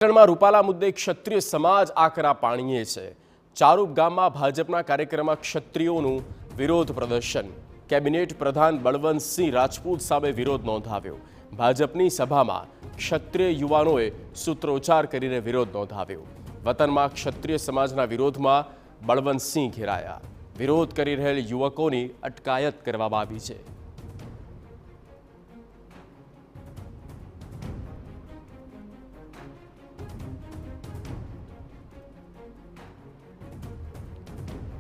પાટણમાં રૂપાલા મુદ્દે ક્ષત્રિય સમાજ આકરા પાણીએ છે। ચારૂપ ગામમાં ભાજપના કાર્યક્રમમાં ક્ષત્રિયોનું વિરોધ પ્રદર્શન। કેબિનેટ પ્રધાન બળવંતસિંહ રાજપૂત સામે વિરોધ નોંધાવ્યો। ભાજપની સભામાં ક્ષત્રિય યુવાનોએ સૂત્રોચ્ચાર કરીને વિરોધ નોંધાવ્યો। વતનમાં ક્ષત્રિય સમાજના વિરોધમાં બળવંતસિંહ ઘેરાયા। વિરોધ કરી રહેલ યુવકોની અટકાયત કરવામાં આવી છે।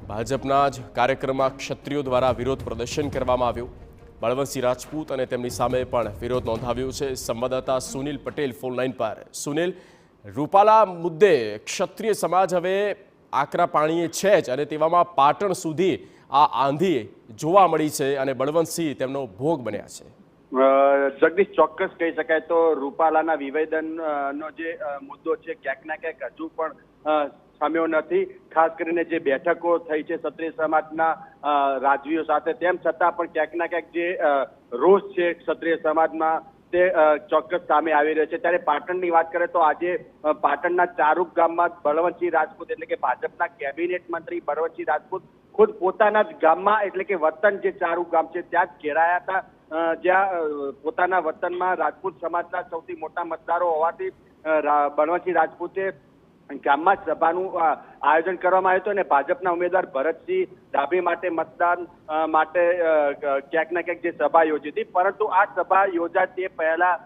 ભાજપના જ કાર્યક્રમમાં ક્ષત્રિયો દ્વારા વિરોધ પ્રદર્શન કરવામાં આવ્યું। બળવંતસિંહ રાજપૂત અને તેમની સામે પણ વિરોધ નોંધાવ્યો છે। સંવાદદાતા સુનિલ પટેલ ફોન લાઈન પર। સુનિલ, રૂપાલા મુદ્દે ક્ષત્રિય સમાજ હવે આકરા પાણીએ છે જ અને તેવામાં પાટણ સુધી આ આંધી જોવા મળી છે અને બળવંતસિંહ તેમનો ભોગ બન્યા છે। જગદીશ, ચોક્કસ કહી શકાય તો રૂપાલાના નિવેદનનો જે મુદ્દો છે ક્યાંક ના ક્યાંક હજુ પણ સામ્યો નથી। ખાસ કરીને જે બેઠકો થઈ છે ક્ષત્રિય સમાજના રાજવીઓ સાથે, તેમ છતાં પણ ક્યાંક ના ક્યાંક જે રોષ છે ક્ષત્રિય સમાજમાં તે ચોક્કસ સામે આવી રહ્યો છે। ત્યારે પાટણની વાત કરીએ તો આજે પાટણના ચારૂપ ગામમાં બળવંતસિંહ રાજપૂત એટલે કે ભાજપના કેબિનેટ મંત્રી બળવંતસિંહ રાજપૂત ખુદ પોતાના જ ગામમાં એટલે કે વતન જે ચારૂપ ગામ છે ત્યાં જ ઘેરાયા હતા, જ્યાં પોતાના વતનમાં રાજપૂત સમાજના સૌથી મોટા મતદારો હોવાથી બળવંતસિંહ રાજપૂતે ગામમાં સભાનું આયોજન કરવામાં આવ્યું હતું અને ભાજપના ઉમેદવાર ભરતસિંહ ડાભી માટે મતદાન માટે ક્યાંક ના ક્યાંક જે સભા યોજી હતી, પરંતુ આ સભા યોજાય તે પહેલા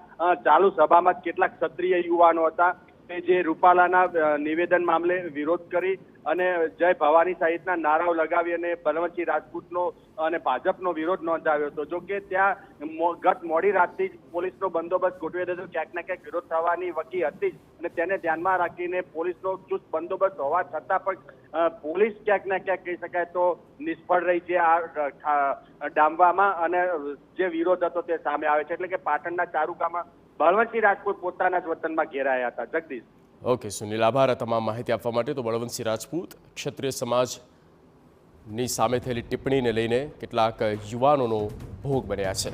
ચાલુ સભામાં કેટલાક ક્ષત્રિય યુવાનો હતા કે જે રૂપાલાના નિવેદન મામલે વિરોધ કરી અને જય ભવાની સહિતના નારાઓ લગાવી અને બળવંતસિંહ રાજપૂતનો અને ભાજપનો વિરોધ નોંધાવ્યો હતો। જો કે ત્યાં ગત મોડી રાતથી જ પોલીસનો બંદોબસ્ત ગોઠવી દીધો। ક્યાંક ના ક્યાંક વિરોધ થવાની વકી હતી જ અને તેને ધ્યાનમાં રાખીને પોલીસનો ચુસ્ત બંદોબસ્ત હોવા છતાં પણ પોલીસ ક્યાંક ના ક્યાંક કહી શકાય તો નિષ્ફળ રહી છે આ ડામવામાં અને જે વિરોધ હતો તે સામે આવે છે। એટલે કે પાટણના ચારુકામાં બળવંતસિંહ રાજપૂત પોતાના જ વતનમાં ઘેરાયા હતા। જગદીશ। ઓકે સુનિલ, આભાર આ તમામ માહિતી આપવા માટે। તો બળવંતસિંહ રાજપૂત ક્ષત્રિય સમાજની સામે થયેલી ટિપ્પણીને લઈને કેટલાક યુવાનોનો ભોગ બન્યા છે।